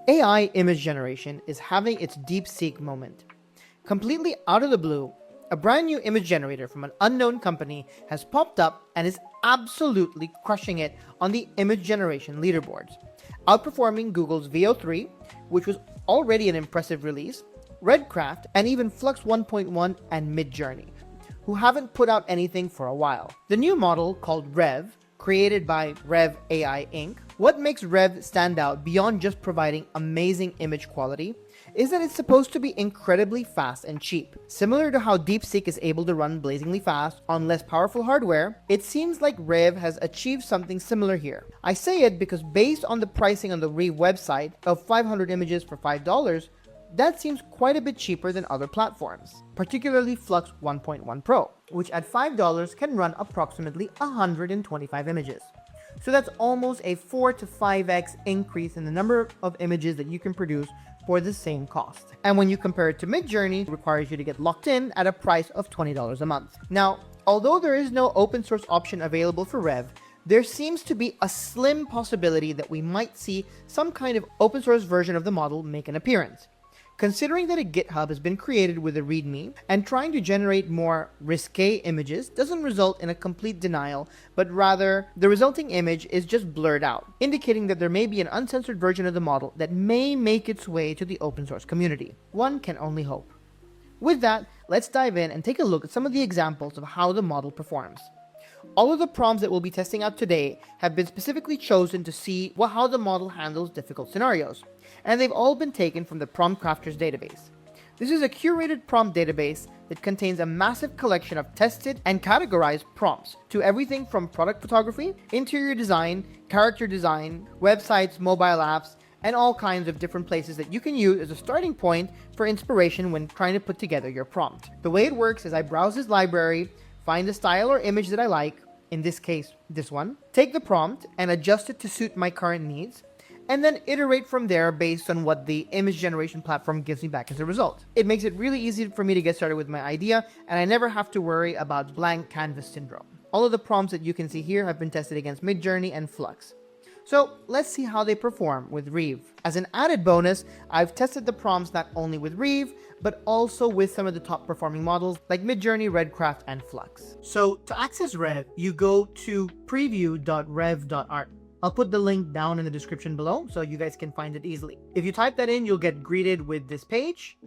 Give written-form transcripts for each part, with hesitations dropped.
AI image generation is having its DeepSeek moment. Completely out of the blue, a brand new image generator from an unknown company has popped up and is absolutely crushing it on the image generation leaderboards, outperforming Google's VO3, which was already an impressive release, Redcraft, and even Flux 1.1 and Midjourney, who haven't put out anything for a while. The new model, called Reve, created by Reve AI Inc., what makes Reve stand out beyond just providing amazing image quality is that it's supposed to be incredibly fast and cheap. Similar to how DeepSeek is able to run blazingly fast on less powerful hardware, it seems like Reve has achieved something similar here. I say it because based on the pricing on the Reve website of 500 images for $5, that seems quite a bit cheaper than other platforms, particularly Flux 1.1 Pro, which at $5 can run approximately 125 images. So that's almost a 4 to 5x increase in the number of images that you can produce for the same cost. And when you compare it to Midjourney, it requires you to get locked in at a price of $20 a month. Now, although there is no open source option available for Reve, there seems to be a slim possibility that we might see some kind of open source version of the model make an appearance. Considering that a GitHub has been created with a README, and trying to generate more risque images doesn't result in a complete denial, but rather the resulting image is just blurred out, indicating that there may be an uncensored version of the model that may make its way to the open source community. One can only hope. With that, let's dive in and take a look at some of the examples of how the model performs. All of the prompts that we'll be testing out today have been specifically chosen to see how the model handles difficult scenarios, and they've all been taken from the Prompt Crafters database. This is a curated prompt database that contains a massive collection of tested and categorized prompts to everything from product photography, interior design, character design, websites, mobile apps, and all kinds of different places that you can use as a starting point for inspiration when trying to put together your prompt. The way it works is I browse this library, find the style or image that I like, in this case, this one, take the prompt and adjust it to suit my current needs, and then iterate from there based on what the image generation platform gives me back as a result. It makes it really easy for me to get started with my idea, and I never have to worry about blank canvas syndrome. All of the prompts that you can see here have been tested against Midjourney and Flux. So let's see how they perform with Reve. As an added bonus, I've tested the prompts not only with Reve, but also with some of the top performing models like Midjourney, Redcraft, and Flux. So to access Reve, you go to preview.rev.art. I'll put the link down in the description below so you guys can find it easily. If you type that in, you'll get greeted with this page.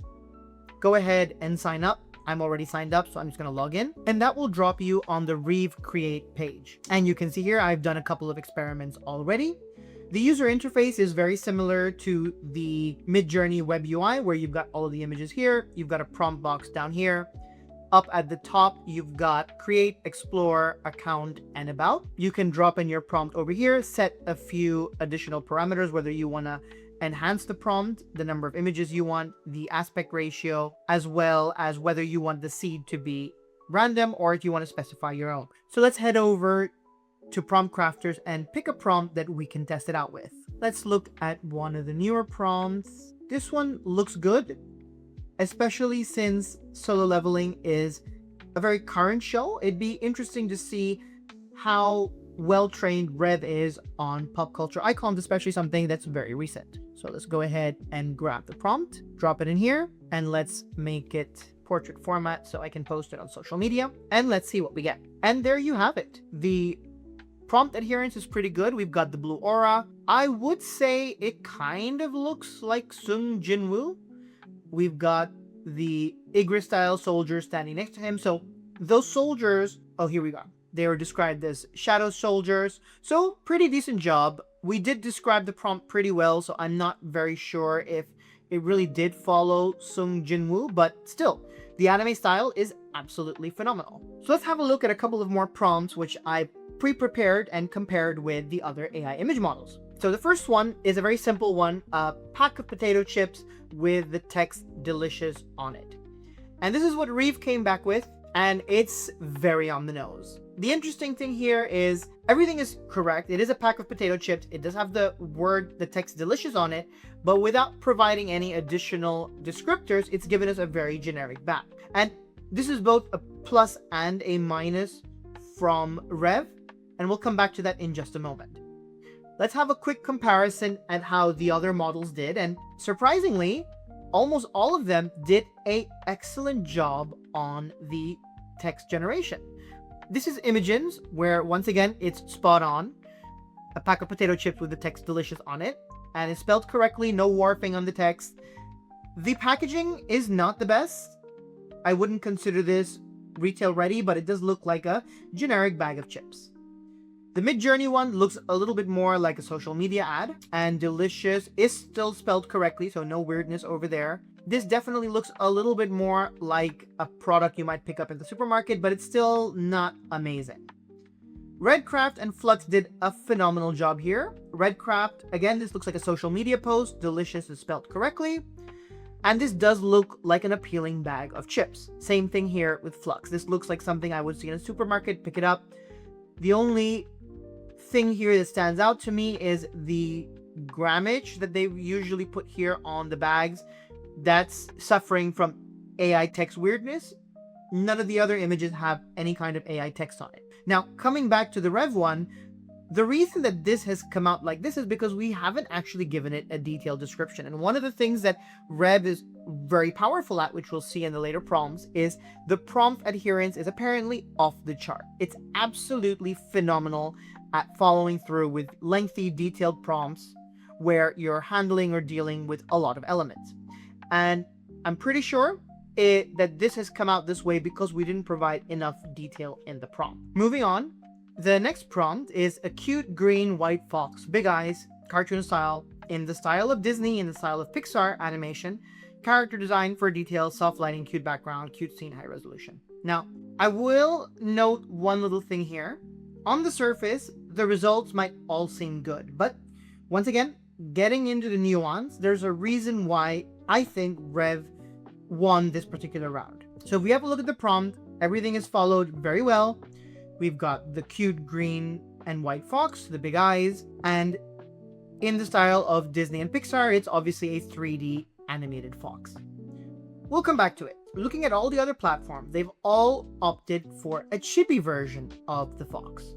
Go ahead and sign up. I'm already signed up, so I'm just going to log in, and that will drop you on the Reve Create page. And you can see here, I've done a couple of experiments already. The user interface is very similar to the Midjourney web UI, where you've got all of the images here. You've got a prompt box down here. Up at the top, you've got Create, Explore, Account, and About. You can drop in your prompt over here, set a few additional parameters, whether you want to enhance the prompt, the number of images you want, the aspect ratio, as well as whether you want the seed to be random or if you want to specify your own. So let's head over to Prompt Crafters and pick a prompt that we can test it out with. Let's look at one of the newer prompts. This one looks good, especially since solo leveling is a very current show. It'd be interesting to see how well-trained Reve is on pop culture icons, especially something that's very recent. So let's go ahead and grab the prompt, drop it in here, and let's make it portrait format so I can post it on social media, and let's see what we get. And there you have it. The prompt adherence is pretty good. We've got the blue aura. I would say it kind of looks like Sung Jin-woo. We've got the Igris style soldiers standing next to him. So those soldiers, oh, here we go. They were described as shadow soldiers. So pretty decent job. We did describe the prompt pretty well, so I'm not very sure if it really did follow Sung Jin-woo, but still, the anime style is absolutely phenomenal. So let's have a look at a couple of more prompts, which I pre-prepared and compared with the other AI image models. So the first one is a very simple one, a pack of potato chips with the text delicious on it. And this is what Reve came back with, and it's very on the nose. The interesting thing here is everything is correct. It is a pack of potato chips. It does have the text delicious on it, but without providing any additional descriptors, it's given us a very generic back. And this is both a plus and a minus from Reve, and we'll come back to that in just a moment. let's have a quick comparison at how the other models did, and surprisingly, almost all of them did an excellent job on the text generation. This is Imogen's, where once again, it's spot on. A pack of potato chips with the text delicious on it, and it's spelled correctly, no warping on the text. The packaging is not the best. I wouldn't consider this retail ready, but it does look like a generic bag of chips. The Midjourney one looks a little bit more like a social media ad, and delicious is still spelled correctly, so no weirdness over there. This definitely looks a little bit more like a product you might pick up in the supermarket, but it's still not amazing. Redcraft and Flux did a phenomenal job here. Redcraft, again, this looks like a social media post. Delicious is spelled correctly. And this does look like an appealing bag of chips. Same thing here with Flux. This looks like something I would see in a supermarket, pick it up. The only thing here that stands out to me is the grammage that they usually put here on the bags. That's suffering from AI text weirdness. None of the other images have any kind of AI text on it. Now, coming back to the Rev one, the reason that this has come out like this is because we haven't actually given it a detailed description. And one of the things that Rev is very powerful at, which we'll see in the later prompts, is the prompt adherence is apparently off the chart. It's absolutely phenomenal at following through with lengthy, detailed prompts where you're handling or dealing with a lot of elements. And I'm pretty sure that this has come out this way because we didn't provide enough detail in the prompt. Moving on, the next prompt is a cute green white fox, big eyes, cartoon style, in the style of Disney, in the style of Pixar animation, character design for detail, soft lighting, cute background, cute scene, high resolution. Now, I will note one little thing here. On the surface, the results might all seem good, but once again, getting into the nuance, there's a reason why I think Rev won this particular round. So if we have a look at the prompt, everything is followed very well. We've got the cute green and white fox, the big eyes, and in the style of Disney and Pixar, it's obviously a 3D animated fox. We'll come back to it. Looking at all the other platforms, they've all opted for a chibi version of the fox.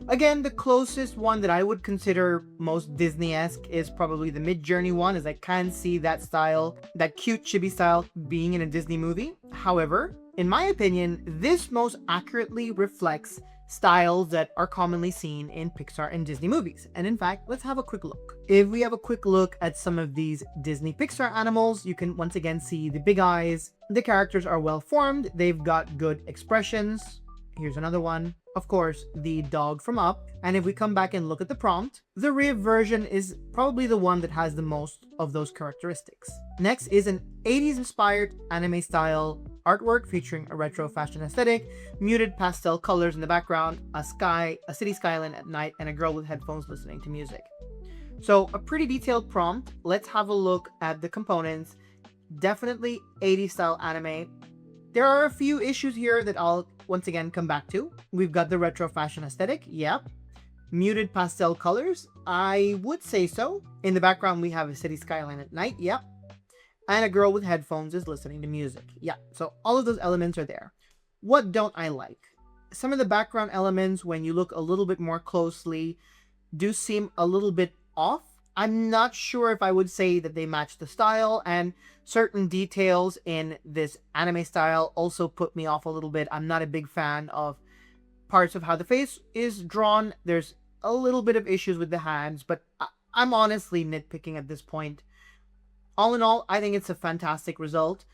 Again, the closest one that I would consider most Disney-esque is probably the Midjourney one, as I can see that style, that cute chibi style, being in a Disney movie. However, in my opinion, this most accurately reflects styles that are commonly seen in Pixar and Disney movies. And in fact, let's have a quick look. If we have a quick look at some of these Disney Pixar animals, you can once again see the big eyes. The characters are well formed. They've got good expressions. Here's another one. Of course, the dog from Up. And if we come back and look at the prompt, the Reve version is probably the one that has the most of those characteristics. Next is an 80s inspired anime style artwork featuring a retro fashion aesthetic, muted pastel colors in the background, a city skyline at night, and a girl with headphones listening to music. So a pretty detailed prompt. Let's have a look at the components. Definitely 80s style anime. There are a few issues here that I'll once again come back to. We've got the retro fashion aesthetic, yep. Muted pastel colors, I would say so. In the background we have a city skyline at night, yep. And a girl with headphones is listening to music, yeah. So all of those elements are there. What don't I like? Some of the background elements, when you look a little bit more closely, do seem a little bit off. I'm not sure if I would say that they match the style, and certain details in this anime style also put me off a little bit. I'm not a big fan of parts of how the face is drawn. There's a little bit of issues with the hands, but I'm honestly nitpicking at this point. All in all, I think it's a fantastic result,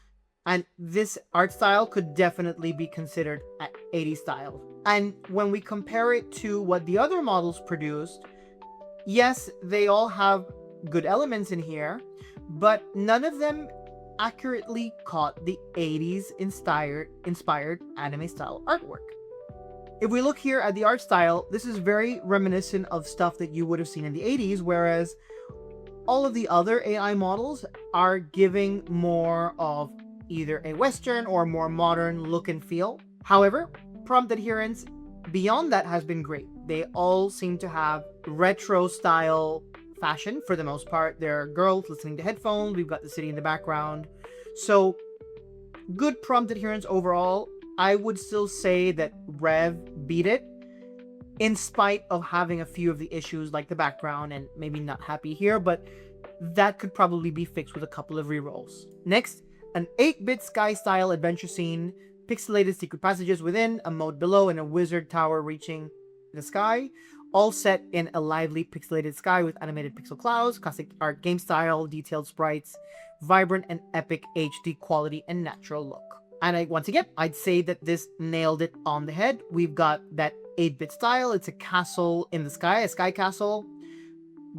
and this art style could definitely be considered an 80s style. And when we compare it to what the other models produced, yes, they all have good elements in here, but none of them accurately caught the 80s inspired anime style artwork. If we look here at the art style, this is very reminiscent of stuff that you would have seen in the 80s, whereas all of the other AI models are giving more of either a Western or more modern look and feel. However, prompt adherence beyond that has been great. They all seem to have retro style fashion for the most part. There are girls listening to headphones. We've got the city in the background. So good prompt adherence overall. I would still say that Rev beat it. in spite of having a few of the issues like the background and maybe not happy here, but that could probably be fixed with a couple of rerolls. Next, an 8-bit sky style adventure scene, pixelated secret passages within, a moat below, and a wizard tower reaching the sky, all set in a lively pixelated sky with animated pixel clouds, classic art game style, detailed sprites, vibrant and epic HD quality and natural look. And once again, I'd say that this nailed it on the head. We've got that 8-bit style. It's a castle in the sky, a sky castle.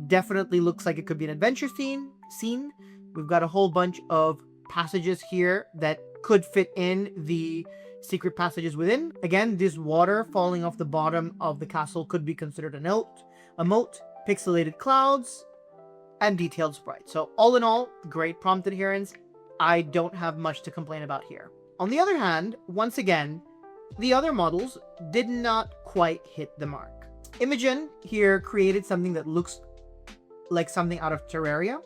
Definitely looks like it could be an adventure scene. We've got a whole bunch of passages here that could fit in the secret passages within. Again, this water falling off the bottom of the castle could be considered a moat, pixelated clouds, and detailed sprites. So all in all, great prompt adherence. I don't have much to complain about here. On the other hand, once again, the other models did not quite hit the mark. Imogen here created something that looks like something out of Terraria,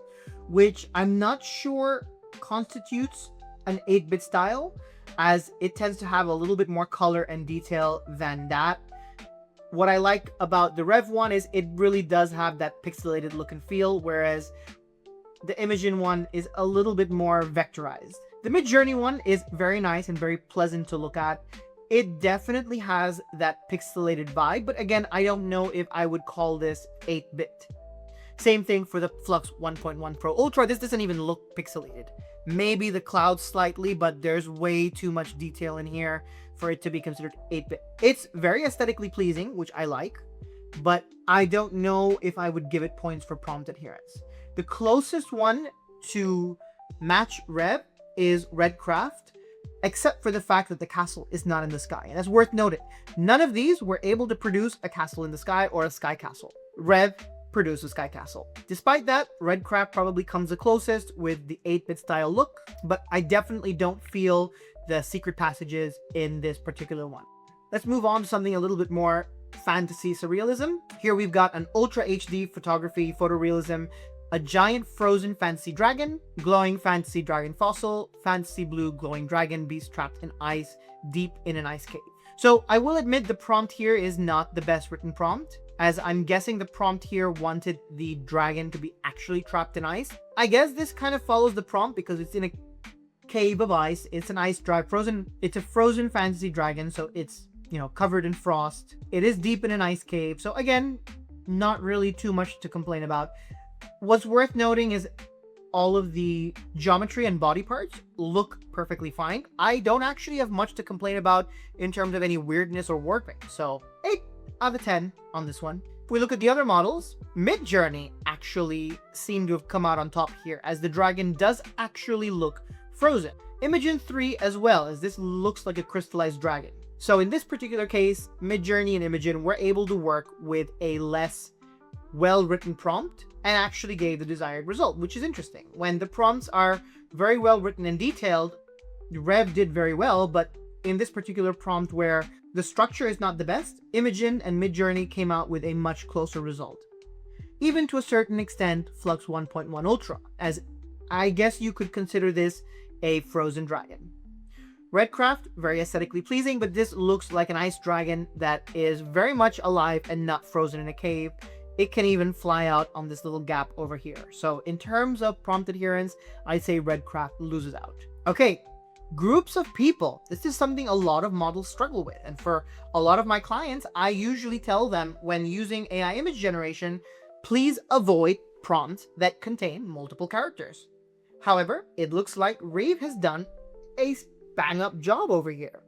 which I'm not sure constitutes an 8-bit style, as it tends to have a little bit more color and detail than that. What I like about the Reve one is it really does have that pixelated look and feel, whereas the Imogen one is a little bit more vectorized. The Midjourney one is very nice and very pleasant to look at. It definitely has that pixelated vibe, but again, I don't know if I would call this 8-bit. Same thing for the Flux 1.1 Pro Ultra. This doesn't even look pixelated. Maybe the clouds slightly, but there's way too much detail in here for it to be considered 8-bit. It's very aesthetically pleasing, which I like, but I don't know if I would give it points for prompt adherence. The closest one to match Reve is Redcraft, except for the fact that the castle is not in the sky. And that's worth noting. None of these were able to produce a castle in the sky or a sky castle. Reve produced a sky castle. Despite that, Redcraft probably comes the closest with the 8-bit style look, but I definitely don't feel the secret passages in this particular one. Let's move on to something a little bit more fantasy surrealism. Here we've got an Ultra HD photography photorealism, a giant frozen fantasy dragon, glowing fantasy dragon fossil, fantasy blue glowing dragon beast trapped in ice deep in an ice cave. So I will admit the prompt here is not the best written prompt, as I'm guessing the prompt here wanted the dragon to be actually trapped in ice. I guess this kind of follows the prompt because it's in a cave of ice. It's an ice frozen. It's a frozen fantasy dragon, so it's, covered in frost. It is deep in an ice cave. So again, not really too much to complain about. What's worth noting is all of the geometry and body parts look perfectly fine. I don't actually have much to complain about in terms of any weirdness or warping. So 8 out of 10 on this one. If we look at the other models, Midjourney actually seemed to have come out on top here, as the dragon does actually look frozen. Imogen 3 as well, as this looks like a crystallized dragon. So in this particular case, Midjourney and Imogen were able to work with a less well-written prompt and actually gave the desired result, which is interesting. When the prompts are very well written and detailed, Reve did very well, but in this particular prompt where the structure is not the best, Imogen and Midjourney came out with a much closer result. Even to a certain extent, Flux 1.1 Ultra, as I guess you could consider this a frozen dragon. Redcraft, very aesthetically pleasing, but this looks like an ice dragon that is very much alive and not frozen in a cave. It can even fly out on this little gap over here. So in terms of prompt adherence, I'd say Redcraft loses out. Okay, groups of people. This is something a lot of models struggle with. And for a lot of my clients, I usually tell them when using AI image generation, please avoid prompts that contain multiple characters. However, it looks like Reve has done a bang-up job over here.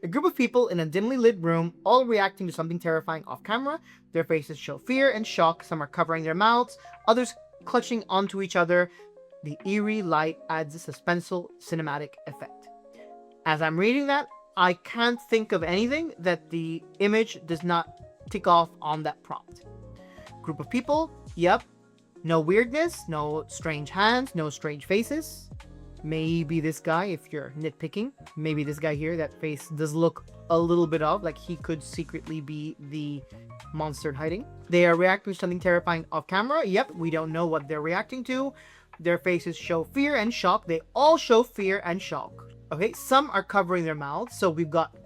A group of people in a dimly lit room, all reacting to something terrifying off camera. Their faces show fear and shock. Some are covering their mouths, others clutching onto each other. The eerie light adds a suspenseful cinematic effect. As I'm reading that, I can't think of anything that the image does not tick off on that prompt. Group of people, yep. No weirdness, no strange hands, no strange faces. Maybe this guy, if you're nitpicking, maybe this guy here, that face does look a little bit off, like he could secretly be the monster hiding. They are reacting to something terrifying off camera. Yep, we don't know what they're reacting to. Their faces show fear and shock. They all show fear and shock. Okay, some are covering their mouths. So we've got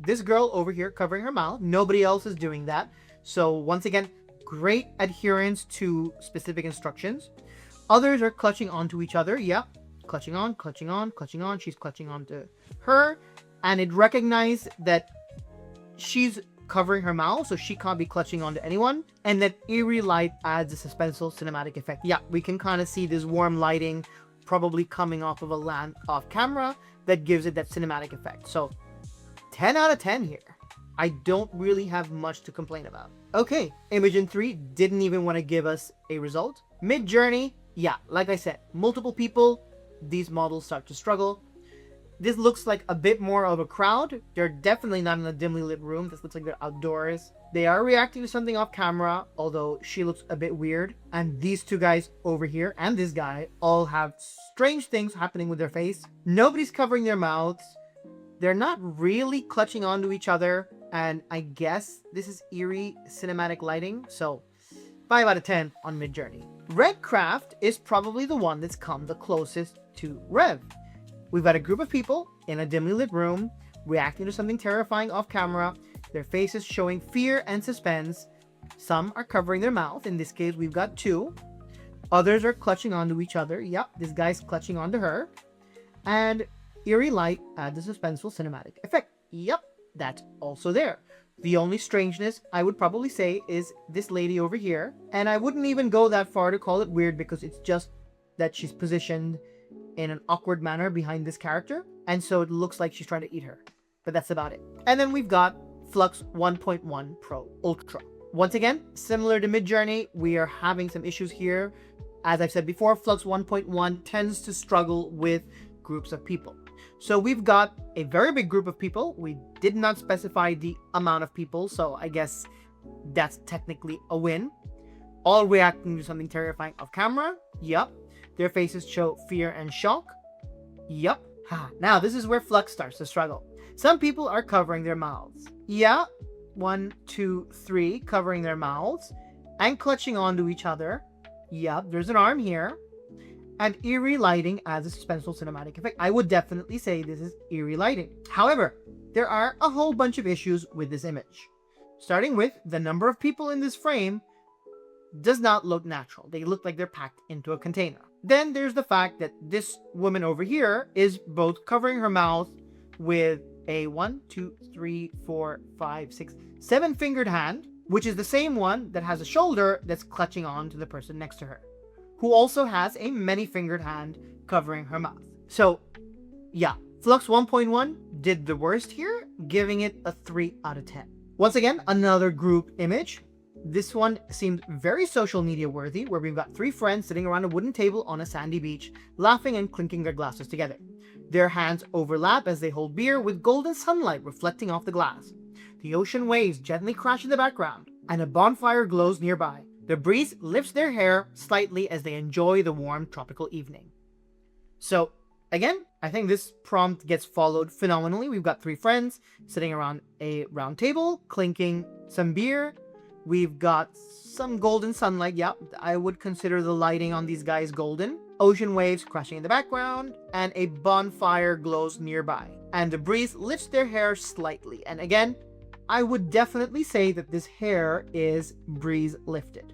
this girl over here covering her mouth. Nobody else is doing that. So once again, great adherence to specific instructions. Others are clutching onto each other. Yeah, clutching on, clutching on, clutching on. She's clutching onto her. And it recognized that she's covering her mouth, so she can't be clutching onto anyone. And that eerie light adds a suspenseful cinematic effect. Yeah, we can kind of see this warm lighting probably coming off of a lamp off camera that gives it that cinematic effect. So 10 out of 10 here. I don't really have much to complain about. Okay, Imogen 3 didn't even want to give us a result. Midjourney, yeah, like I said, multiple people, these models start to struggle. This looks like a bit more of a crowd. They're definitely not in a dimly lit room. This looks like they're outdoors. They are reacting to something off camera, although she looks a bit weird. And these two guys over here and this guy all have strange things happening with their face. Nobody's covering their mouths. They're not really clutching onto each other. And I guess this is eerie cinematic lighting. So 5 out of 10 on Midjourney. Redcraft is probably the one that's come the closest to Rev. We've got a group of people in a dimly lit room reacting to something terrifying off camera. Their faces showing fear and suspense. Some are covering their mouth. In this case, we've got 2. Others are clutching onto each other. Yep, this guy's clutching onto her. And eerie light adds a suspenseful cinematic effect. Yep, that's also there. The only strangeness I would probably say is this lady over here. And I wouldn't even go that far to call it weird because it's just that she's positioned in an awkward manner behind this character. And so it looks like she's trying to eat her. But that's about it. And then we've got Flux 1.1 Pro Ultra. Once again, similar to Midjourney, we are having some issues here. As I've said before, Flux 1.1 tends to struggle with groups of people. So we've got a very big group of people. We did not specify the amount of people, so I guess that's technically a win. All reacting to something terrifying off camera. Yup. Their faces show fear and shock. Yup. Now this is where Flux starts to struggle. Some people are covering their mouths. Yeah. 1, 2, 3 covering their mouths and clutching onto each other. Yup. There's an arm here. And eerie lighting adds a suspenseful cinematic effect. I would definitely say this is eerie lighting. However, there are a whole bunch of issues with this image. Starting with the number of people in this frame does not look natural. They look like they're packed into a container. Then there's the fact that this woman over here is both covering her mouth with a 1, 2, 3, 4, 5, 6, 7 fingered hand, which is the same one that has a shoulder that's clutching on to the person next to her, who also has a many fingered hand covering her mouth. So yeah, Flux 1.1 did the worst here, giving it a 3 out of 10. Once again, another group image. This one seemed very social media worthy, where we've got 3 friends sitting around a wooden table on a sandy beach, laughing and clinking their glasses together. Their hands overlap as they hold beer, with golden sunlight reflecting off the glass. The ocean waves gently crash in the background, and a bonfire glows nearby. The breeze lifts their hair slightly as they enjoy the warm tropical evening. So again, I think this prompt gets followed phenomenally. We've got 3 friends sitting around a round table, clinking some beer. We've got some golden sunlight. Yeah, I would consider the lighting on these guys golden. Ocean waves crashing in the background, and a bonfire glows nearby. And the breeze lifts their hair slightly. And again, I would definitely say that this hair is breeze lifted.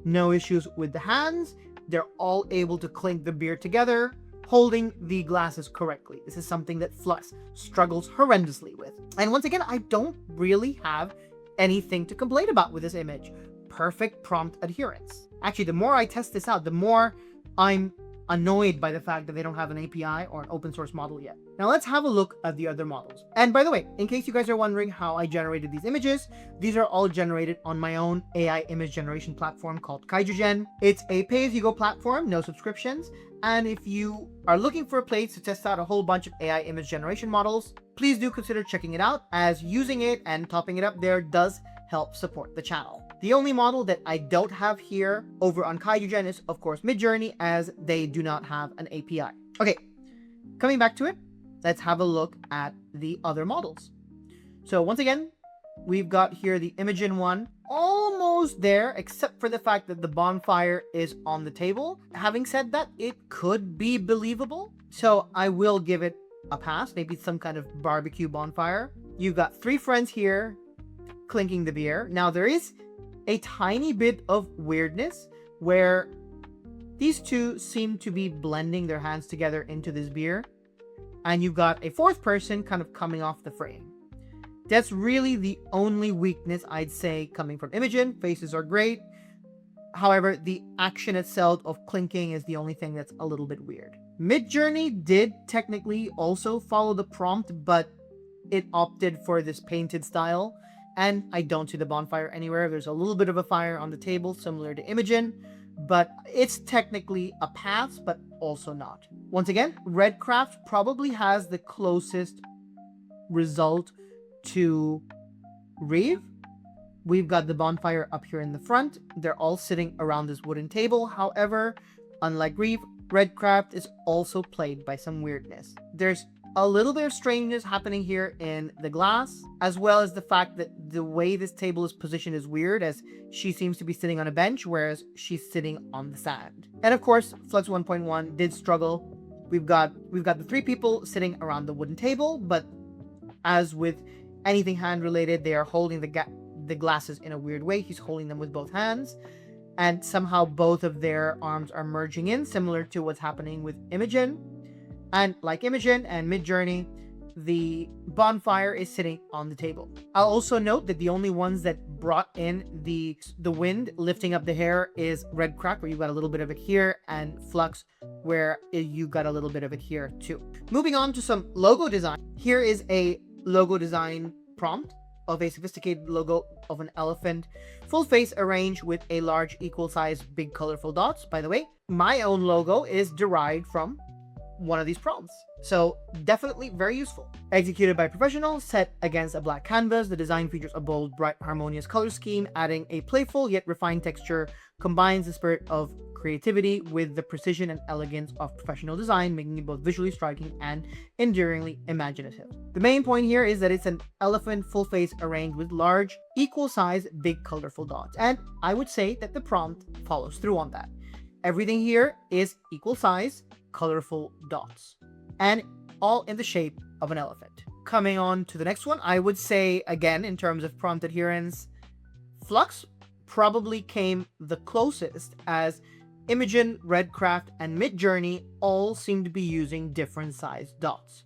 No issues with the hands. They're all able to clink the beer together, holding the glasses correctly. This is something that Flux struggles horrendously with. And once again, I don't really have anything to complain about with this image. Perfect prompt adherence. Actually, the more I test this out, the more I'm annoyed by the fact that they don't have an API or an open source model yet. Now let's have a look at the other models. And by the way, in case you guys are wondering how I generated these images, these are all generated on my own AI image generation platform called KaijuGen. It's a pay-as-you-go platform, no subscriptions. And if you are looking for a place to test out a whole bunch of AI image generation models, please do consider checking it out, as using it and topping it up there does help support the channel. The only model that I don't have here over on KaijuGen is, of course, Midjourney, as they do not have an API. Okay, coming back to it, let's have a look at the other models. So once again, we've got here the Imogen one, almost there, except for the fact that the bonfire is on the table. Having said that, it could be believable, so I will give it a pass. Maybe some kind of barbecue bonfire. You've got three friends here clinking the beer. Now there is a tiny bit of weirdness where these two seem to be blending their hands together into this beer. And you've got a fourth person kind of coming off the frame. That's really the only weakness I'd say coming from Imogen. Faces are great. However, the action itself of clinking is the only thing that's a little bit weird. Midjourney did technically also follow the prompt, but it opted for this painted style. And I don't see the bonfire anywhere. There's a little bit of a fire on the table, similar to Imogen, but it's technically a pass, but also not. Once again, Redcraft probably has the closest result to Reve. We've got the bonfire up here in the front. They're all sitting around this wooden table. However, unlike Reve, Redcraft is also plagued by some weirdness. There's a little bit of strangeness happening here in the glass, as well as the fact that the way this table is positioned is weird, as she seems to be sitting on a bench, whereas she's sitting on the sand. And of course, Flux 1.1 did struggle. We've got the three people sitting around the wooden table, but as with anything hand related, they are holding the glasses in a weird way. He's holding them with both hands, and somehow both of their arms are merging in, similar to what's happening with Imogen. And like Imogen and Midjourney, the bonfire is sitting on the table. I'll also note that the only ones that brought in the wind lifting up the hair is Redcraft, where you got a little bit of it here, and Flux, where you got a little bit of it here too. Moving on to some logo design. Here is a logo design prompt of a sophisticated logo of an elephant, full face arranged with a large equal size big colorful dots. By the way, my own logo is derived from one of these prompts, so definitely very useful. Executed by professionals, set against a black canvas, the design features a bold, bright, harmonious color scheme, adding a playful yet refined texture, combines the spirit of creativity with the precision and elegance of professional design, making it both visually striking and enduringly imaginative. The main point here is that it's an elephant full face arranged with large, equal size, big colorful dots, and I would say that the prompt follows through on that. Everything here is equal size, colorful dots, and all in the shape of an elephant. Coming on to the next one, I would say, again, in terms of prompt adherence, Flux probably came the closest, as Imogen, Redcraft, and Midjourney all seem to be using different sized dots.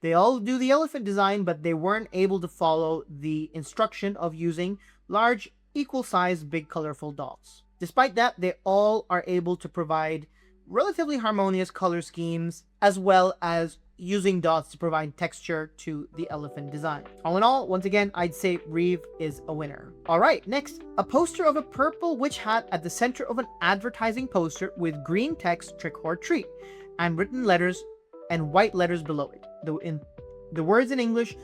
They all do the elephant design, but they weren't able to follow the instruction of using large, equal sized, big colorful dots. Despite that, they all are able to provide relatively harmonious color schemes, as well as using dots to provide texture to the elephant design. All in all, once again, I'd say Reve is a winner. All right, next, a poster of a purple witch hat at the center of an advertising poster with green text, trick or treat, and written letters and white letters below it. The words in English: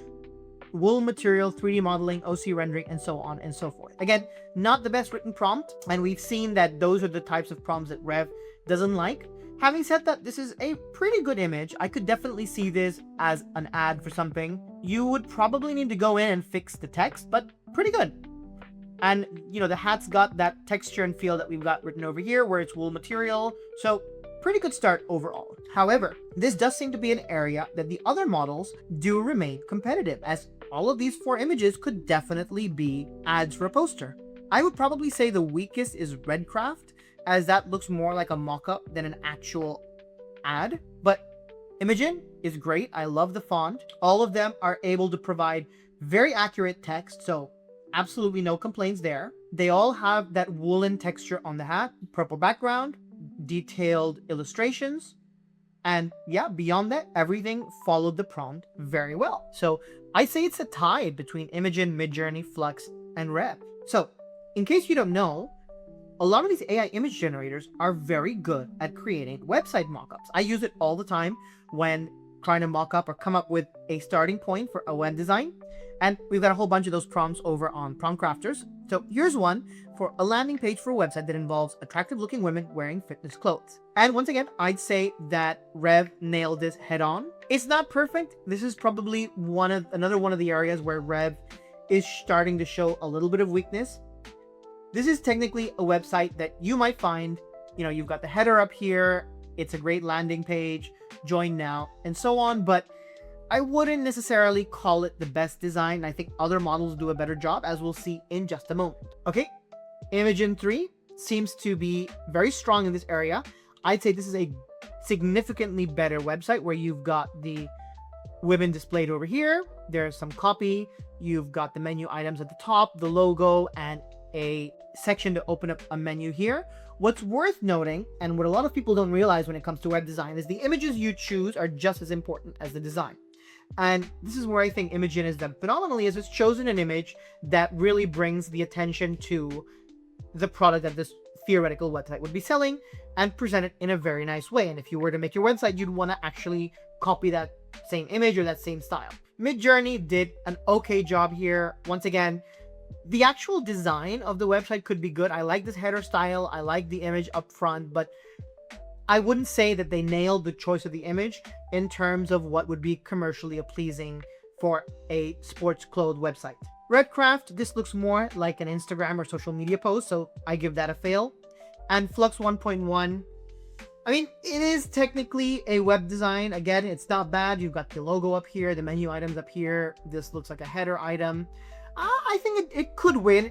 wool material, 3D modeling, OC rendering, and so on and so forth. Again, not the best written prompt, and we've seen that those are the types of prompts that Rev doesn't like. Having said that, this is a pretty good image. I could definitely see this as an ad for something. You would probably need to go in and fix the text, but pretty good. And, you know, the hat's got that texture and feel that we've got written over here, where it's wool material, so pretty good start overall. However, this does seem to be an area that the other models do remain competitive, as all of these four images could definitely be ads for a poster. I would probably say the weakest is Redcraft, as that looks more like a mock-up than an actual ad. But Imogen is great. I love the font. All of them are able to provide very accurate text, so absolutely no complaints there. They all have that woolen texture on the hat, purple background, detailed illustrations, and yeah, beyond that, everything followed the prompt very well. So I say it's a tie between Imogen, Midjourney, Flux, and Rev. So in case you don't know, a lot of these AI image generators are very good at creating website mockups. I use it all the time when trying to mock up or come up with a starting point for a web design. And we've got a whole bunch of those prompts over on Prompt Crafters. So here's one for a landing page for a website that involves attractive looking women wearing fitness clothes. And once again, I'd say that Rev nailed this head on. It's not perfect. This is probably another one of the areas where Rev is starting to show a little bit of weakness. This is technically a website that you might find, you know, you've got the header up here, it's a great landing page, join now, and so on. But I wouldn't necessarily call it the best design. I think other models do a better job, as we'll see in just a moment. Okay, Imagen 3 seems to be very strong in this area. I'd say this is a significantly better website where you've got the women displayed over here. There's some copy. You've got the menu items at the top, the logo, and a section to open up a menu here. What's worth noting, and what a lot of people don't realize when it comes to web design, is the images you choose are just as important as the design. And this is where I think Imagen has done phenomenally, is it's chosen an image that really brings the attention to the product that this theoretical website would be selling and present it in a very nice way. And if you were to make your website, you'd want to actually copy that same image or that same style. Midjourney did an okay job here. Once again, the actual design of the website could be good. I like this header style. I like the image up front, but I wouldn't say that they nailed the choice of the image in terms of what would be commercially pleasing for a sports clothes website. Redcraft, this looks more like an Instagram or social media post, so I give that a fail. And Flux 1.1, I mean, it is technically a web design. Again, it's not bad. You've got the logo up here, the menu items up here. This looks like a header item. I think it could win.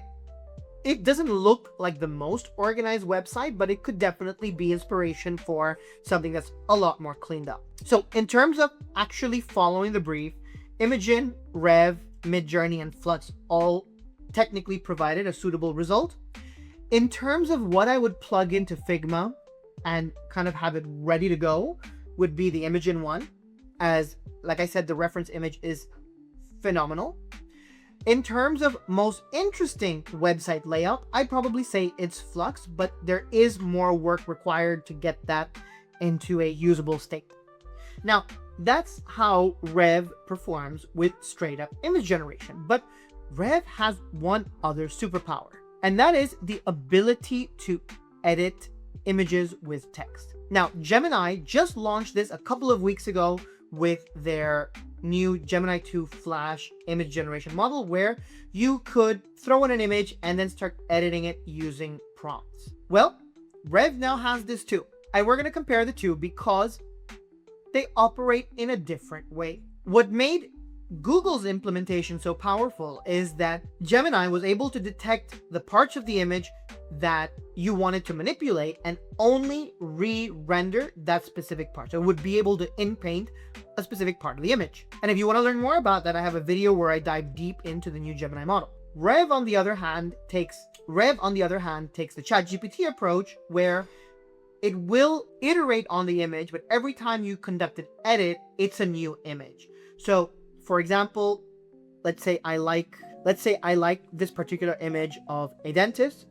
It doesn't look like the most organized website, but it could definitely be inspiration for something that's a lot more cleaned up. So in terms of actually following the brief, Imagen, Reve, Midjourney, and Flux all technically provided a suitable result. In terms of what I would plug into Figma and kind of have it ready to go, would be the Imagen one, as like I said, the reference image is phenomenal. In terms of most interesting website layout, I'd probably say it's Flux, but there is more work required to get that into a usable state. Now, that's how Reve performs with straight up image generation. But Reve has one other superpower, and that is the ability to edit images with text. Now, Gemini just launched this a couple of weeks ago with their new Gemini 2 Flash image generation model, where you could throw in an image and then start editing it using prompts. Well, Reve now has this too. And we're going to compare the two because they operate in a different way. What made Google's implementation so powerful is that Gemini was able to detect the parts of the image that you wanted to manipulate and only re-render that specific part. So it would be able to inpaint a specific part of the image. And if you want to learn more about that, I have a video where I dive deep into the new Gemini model. Reve on the other hand takes the ChatGPT approach, where it will iterate on the image, but every time you conduct an edit, it's a new image. So for example, let's say I like this particular image of a dentist.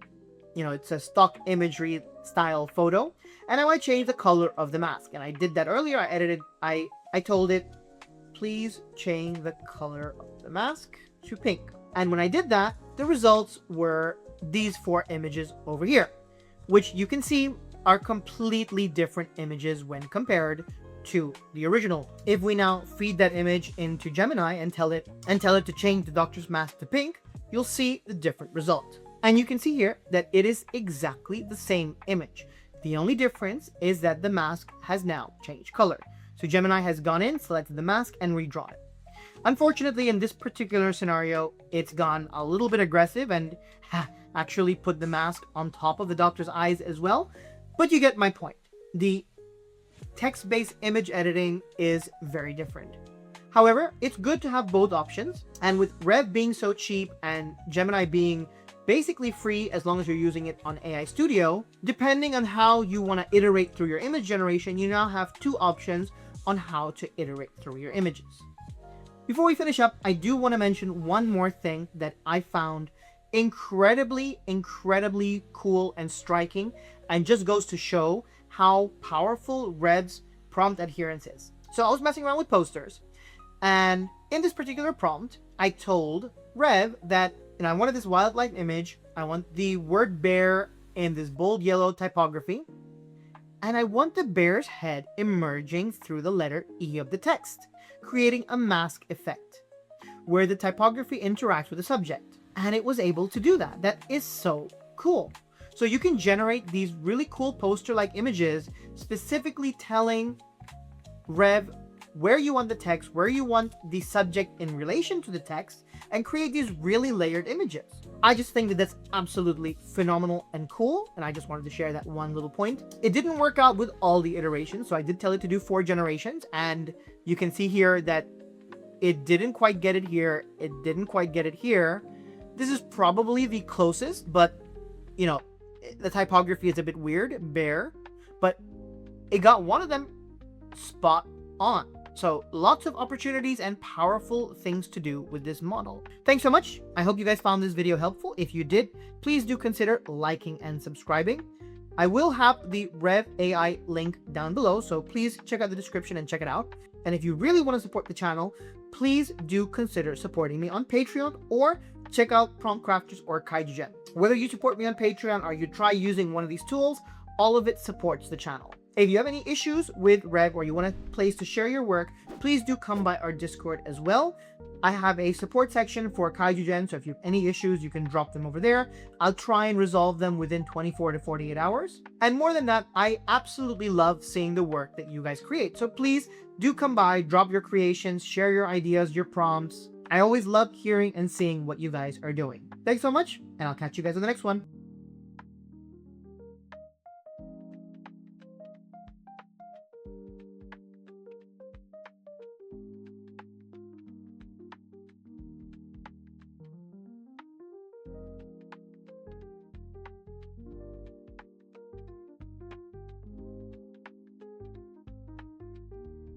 You know, it's a stock imagery style photo, and I might change the color of the mask. And I did that earlier. I told it, please change the color of the mask to pink. And when I did that, the results were these 4 images over here, which you can see are completely different images when compared to the original. If we now feed that image into Gemini and tell it to change the doctor's mask to pink, you'll see the different result. And you can see here that it is exactly the same image. The only difference is that the mask has now changed color. So Gemini has gone in, selected the mask, and redrawn it. Unfortunately, in this particular scenario, it's gone a little bit aggressive and actually put the mask on top of the doctor's eyes as well. But you get my point. The text-based image editing is very different. However, it's good to have both options. And with Reve being so cheap and Gemini being basically free as long as you're using it on AI Studio, depending on how you want to iterate through your image generation, you now have 2 options on how to iterate through your images. Before we finish up, I do want to mention one more thing that I found incredibly cool and striking, and just goes to show how powerful Reve's prompt adherence is. So I was messing around with posters, and in this particular prompt, I told Reve that I wanted this wildlife image, I want the word bear in this bold yellow typography, and I want the bear's head emerging through the letter E of the text, creating a mask effect, where the typography interacts with the subject. And it was able to do that. That is so cool. So you can generate these really cool poster-like images, specifically telling Reve where you want the text, where you want the subject in relation to the text, and create these really layered images. I just think that that's absolutely phenomenal and cool, and I just wanted to share that one little point. It didn't work out with all the iterations, so I did tell it to do 4 generations, and you can see here that it didn't quite get it here, it didn't quite get it here. This is probably the closest, but you know, the typography is a bit weird, bare, but it got one of them spot on. So lots of opportunities and powerful things to do with this model. Thanks so much. I hope you guys found this video helpful. If you did, please do consider liking and subscribing. I will have the Reve AI link down below, so please check out the description and check it out. And if you really want to support the channel, please do consider supporting me on Patreon, or check out Prompt Crafters or KaijuGen. Whether you support me on Patreon or you try using one of these tools, all of it supports the channel. If you have any issues with Reve or you want a place to share your work, please do come by our Discord as well. I have a support section for KaijuGen, so if you have any issues, you can drop them over there. I'll try and resolve them within 24 to 48 hours. And more than that, I absolutely love seeing the work that you guys create. So please do come by, drop your creations, share your ideas, your prompts. I always love hearing and seeing what you guys are doing. Thanks so much, and I'll catch you guys on the next one.